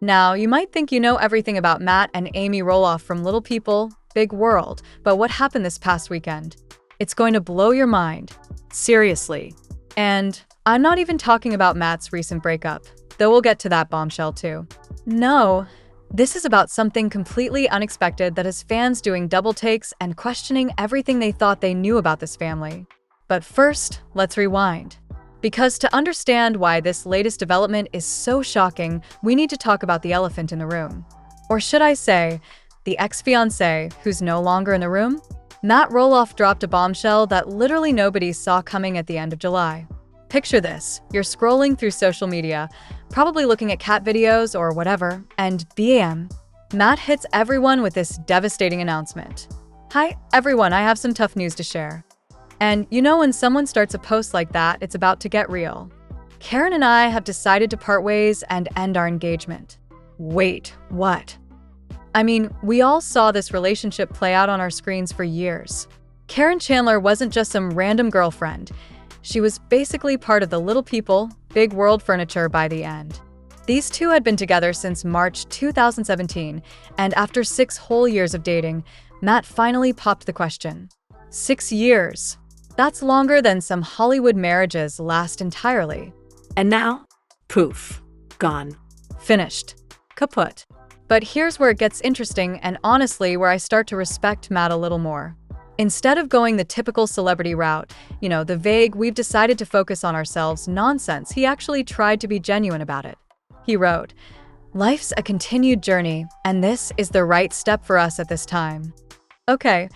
Now, you might think you know everything about Matt and Amy Roloff from Little People, Big World, but what happened this past weekend? It's going to blow your mind. Seriously. And I'm not even talking about Matt's recent breakup, though we'll get to that bombshell too. No, this is about something completely unexpected that has fans doing double takes and questioning everything they thought they knew about this family. But first, let's rewind. Because to understand why this latest development is so shocking, we need to talk about the elephant in the room. Or should I say, the ex-fiancé who's no longer in the room? Matt Roloff dropped a bombshell that literally nobody saw coming at the end of July. Picture this, you're scrolling through social media, probably looking at cat videos or whatever, and bam, Matt hits everyone with this devastating announcement. Hi, everyone, I have some tough news to share. And you know when someone starts a post like that, it's about to get real. Caryn and I have decided to part ways and end our engagement. Wait, what? I mean, we all saw this relationship play out on our screens for years. Caryn Chandler wasn't just some random girlfriend. She was basically part of the Little People, Big World furniture by the end. These two had been together since March 2017, and after 6 whole years of dating, Matt finally popped the question. 6 years. That's longer than some Hollywood marriages last entirely. And now, poof, gone. Finished. Kaput. But here's where it gets interesting and honestly where I start to respect Matt a little more. Instead of going the typical celebrity route, the vague, we've decided to focus on ourselves nonsense, he actually tried to be genuine about it. He wrote, "Life's a continued journey, and this is the right step for us at this time." Okay,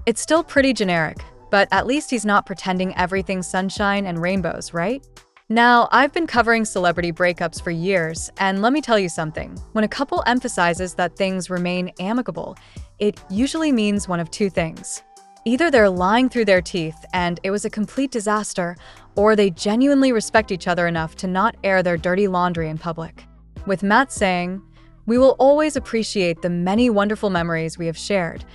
it's still pretty generic, but at least he's not pretending everything's sunshine and rainbows, right? Now, I've been covering celebrity breakups for years, and let me tell you something. When a couple emphasizes that things remain amicable, it usually means one of two things. Either they're lying through their teeth and it was a complete disaster, or they genuinely respect each other enough to not air their dirty laundry in public. With Matt saying, "We will always appreciate the many wonderful memories we have shared,"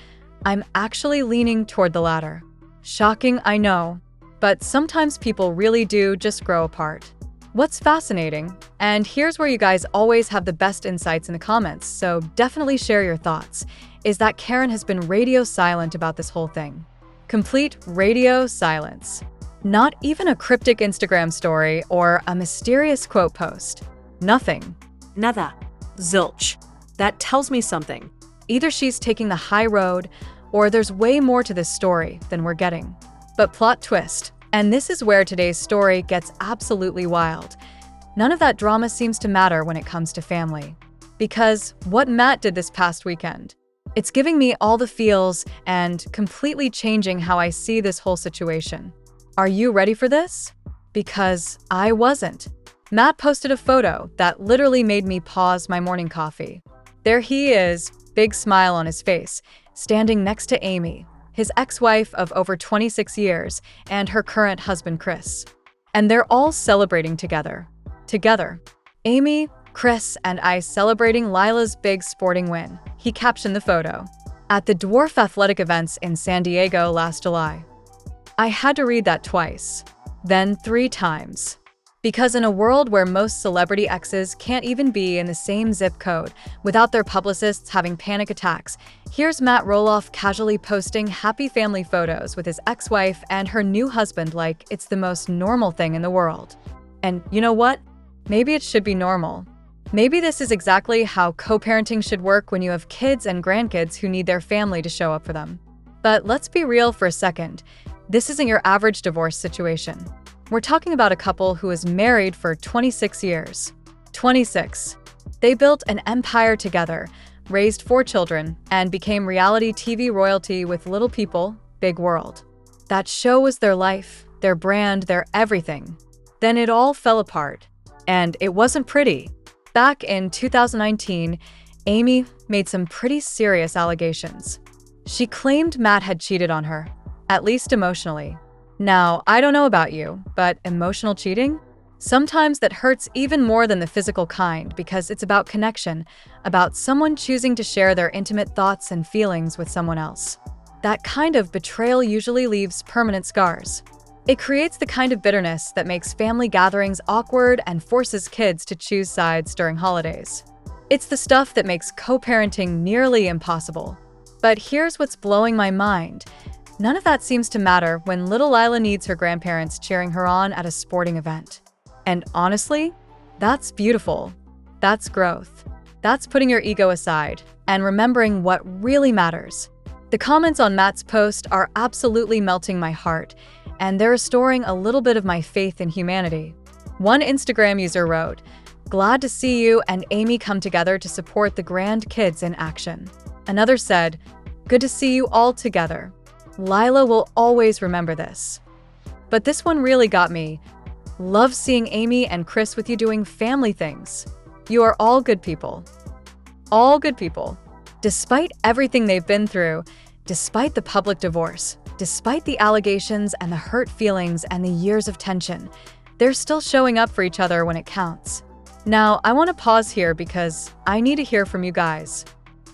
I'm actually leaning toward the latter. Shocking, I know, but sometimes people really do just grow apart. What's fascinating, and here's where you guys always have the best insights in the comments, so definitely share your thoughts, is that Caryn has been radio silent about this whole thing. Complete radio silence. Not even a cryptic Instagram story or a mysterious quote post. Nothing. Nada. Zilch. That tells me something. Either she's taking the high road, or there's way more to this story than we're getting. But plot twist, and this is where today's story gets absolutely wild. None of that drama seems to matter when it comes to family. Because what Matt did this past weekend, it's giving me all the feels and completely changing how I see this whole situation. Are you ready for this? Because I wasn't. Matt posted a photo that literally made me pause my morning coffee. There he is, big smile on his face, standing next to Amy, his ex-wife of over 26 years, and her current husband, Chris. And they're all celebrating together. Amy, Chris, and I celebrating Lila's big sporting win, he captioned the photo, at the Dwarf Athletic events in San Diego last July. I had to read that twice, then 3 times. Because in a world where most celebrity exes can't even be in the same zip code without their publicists having panic attacks, here's Matt Roloff casually posting happy family photos with his ex-wife and her new husband like it's the most normal thing in the world. And you know what? Maybe it should be normal. Maybe this is exactly how co-parenting should work when you have kids and grandkids who need their family to show up for them. But let's be real for a second. This isn't your average divorce situation. We're talking about a couple who is married for 26 years. 26. They built an empire together, raised 4 children, and became reality TV royalty with Little People, Big World. That show was their life, their brand, their everything. Then it all fell apart. And it wasn't pretty. Back in 2019, Amy made some pretty serious allegations. She claimed Matt had cheated on her, at least emotionally. Now, I don't know about you, but emotional cheating? Sometimes that hurts even more than the physical kind because it's about connection, about someone choosing to share their intimate thoughts and feelings with someone else. That kind of betrayal usually leaves permanent scars. It creates the kind of bitterness that makes family gatherings awkward and forces kids to choose sides during holidays. It's the stuff that makes co-parenting nearly impossible. But here's what's blowing my mind. None of that seems to matter when little Lila needs her grandparents cheering her on at a sporting event. And honestly, that's beautiful. That's growth. That's putting your ego aside and remembering what really matters. The comments on Matt's post are absolutely melting my heart, and they're restoring a little bit of my faith in humanity. One Instagram user wrote, "Glad to see you and Amy come together to support the grandkids in action." Another said, "Good to see you all together. Lila will always remember this." But this one really got me. "Love seeing Amy and Chris with you doing family things. You are all good people." All good people. Despite everything they've been through, despite the public divorce, despite the allegations and the hurt feelings and the years of tension, they're still showing up for each other when it counts. Now, I want to pause here because I need to hear from you guys.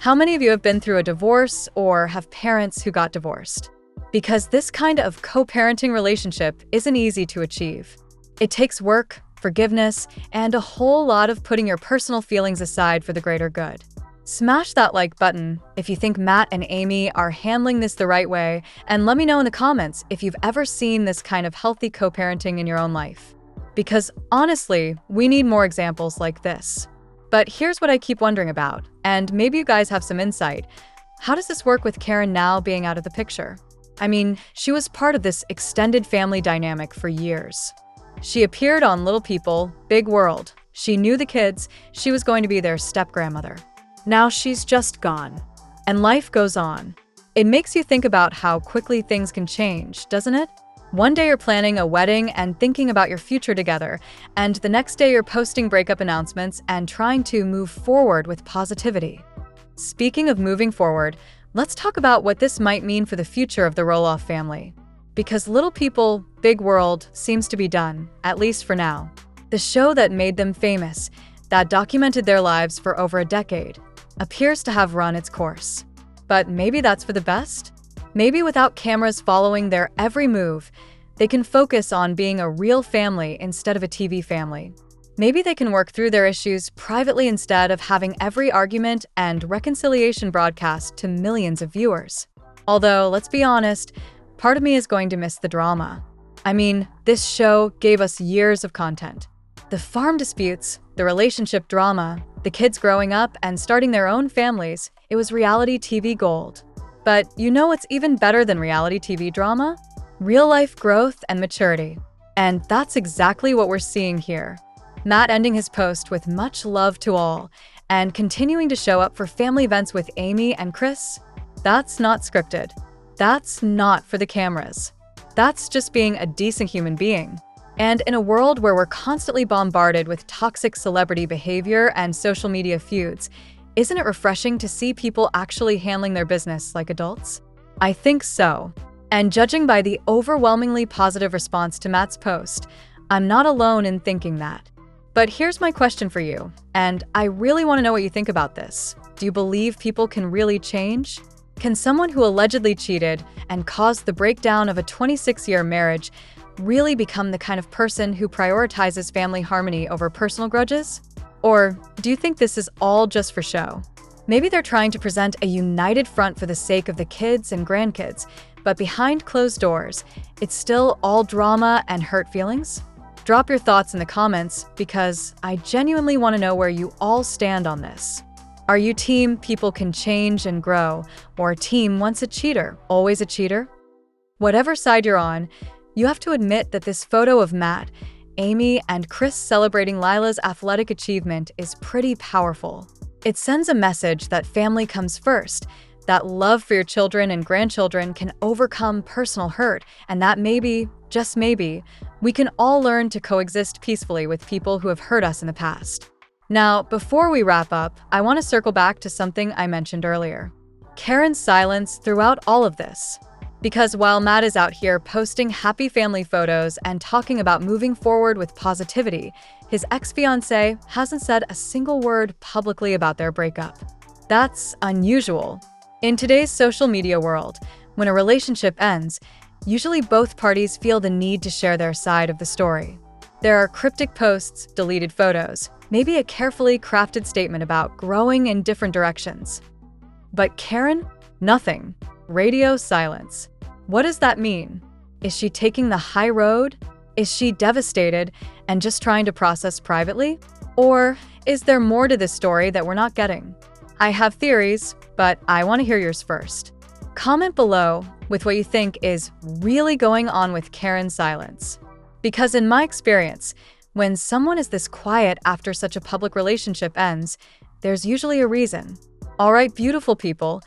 How many of you have been through a divorce or have parents who got divorced? Because this kind of co-parenting relationship isn't easy to achieve. It takes work, forgiveness, and a whole lot of putting your personal feelings aside for the greater good. Smash that like button if you think Matt and Amy are handling this the right way, and let me know in the comments if you've ever seen this kind of healthy co-parenting in your own life. Because honestly, we need more examples like this. But here's what I keep wondering about, and maybe you guys have some insight. How does this work with Caryn now being out of the picture? I mean, she was part of this extended family dynamic for years. She appeared on Little People, Big World. She knew the kids. She was going to be their step-grandmother. Now she's just gone. And life goes on. It makes you think about how quickly things can change, doesn't it? One day you're planning a wedding and thinking about your future together, and the next day you're posting breakup announcements and trying to move forward with positivity. Speaking of moving forward, let's talk about what this might mean for the future of the Roloff family. Because Little People, Big World seems to be done, at least for now. The show that made them famous, that documented their lives for over a decade, appears to have run its course. But maybe that's for the best? Maybe without cameras following their every move, they can focus on being a real family instead of a TV family. Maybe they can work through their issues privately instead of having every argument and reconciliation broadcast to millions of viewers. Although, let's be honest, part of me is going to miss the drama. I mean, this show gave us years of content. The farm disputes, the relationship drama, the kids growing up and starting their own families, it was reality TV gold. But you know what's even better than reality TV drama? Real-life growth and maturity. And that's exactly what we're seeing here. Matt ending his post with much love to all and continuing to show up for family events with Amy and Chris. That's not scripted. That's not for the cameras. That's just being a decent human being. And in a world where we're constantly bombarded with toxic celebrity behavior and social media feuds, isn't it refreshing to see people actually handling their business like adults? I think so. And judging by the overwhelmingly positive response to Matt's post, I'm not alone in thinking that. But here's my question for you, and I really want to know what you think about this. Do you believe people can really change? Can someone who allegedly cheated and caused the breakdown of a 26-year marriage really become the kind of person who prioritizes family harmony over personal grudges? Or do you think this is all just for show? Maybe they're trying to present a united front for the sake of the kids and grandkids, but behind closed doors, it's still all drama and hurt feelings? Drop your thoughts in the comments because I genuinely want to know where you all stand on this. Are you team people can change and grow, or team once a cheater, always a cheater? Whatever side you're on, you have to admit that this photo of Matt, Amy, and Chris celebrating Lila's athletic achievement is pretty powerful. It sends a message that family comes first, that love for your children and grandchildren can overcome personal hurt, and that maybe, just maybe, we can all learn to coexist peacefully with people who have hurt us in the past. Now, before we wrap up, I want to circle back to something I mentioned earlier. Caryn's silence throughout all of this. Because while Matt is out here posting happy family photos and talking about moving forward with positivity, his ex-fiancée hasn't said a single word publicly about their breakup. That's unusual. In today's social media world, when a relationship ends, usually both parties feel the need to share their side of the story. There are cryptic posts, deleted photos, maybe a carefully crafted statement about growing in different directions. But Caryn? Nothing. Radio silence. What does that mean? Is she taking the high road? Is she devastated and just trying to process privately? Or is there more to this story that we're not getting? I have theories, but I want to hear yours first. Comment below with what you think is really going on with Caryn's silence. Because in my experience, when someone is this quiet after such a public relationship ends, there's usually a reason. All right, beautiful people,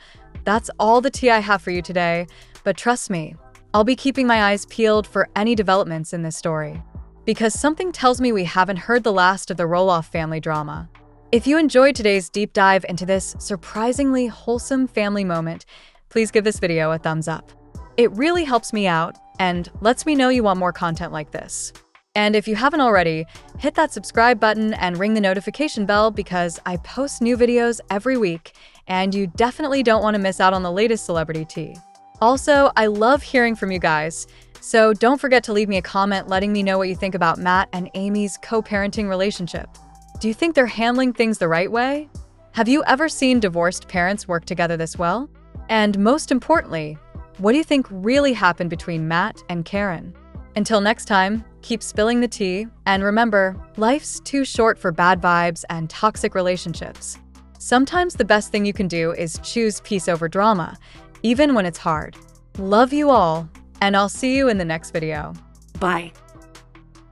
that's all the tea I have for you today, but trust me, I'll be keeping my eyes peeled for any developments in this story. Because something tells me we haven't heard the last of the Roloff family drama. If you enjoyed today's deep dive into this surprisingly wholesome family moment, please give this video a thumbs up. It really helps me out and lets me know you want more content like this. And if you haven't already, hit that subscribe button and ring the notification bell because I post new videos every week and you definitely don't want to miss out on the latest celebrity tea. Also, I love hearing from you guys, so don't forget to leave me a comment letting me know what you think about Matt and Amy's co-parenting relationship. Do you think they're handling things the right way? Have you ever seen divorced parents work together this well? And most importantly, what do you think really happened between Matt and Caryn? Until next time, keep spilling the tea, and remember, life's too short for bad vibes and toxic relationships. Sometimes the best thing you can do is choose peace over drama, even when it's hard. Love you all, and I'll see you in the next video. Bye.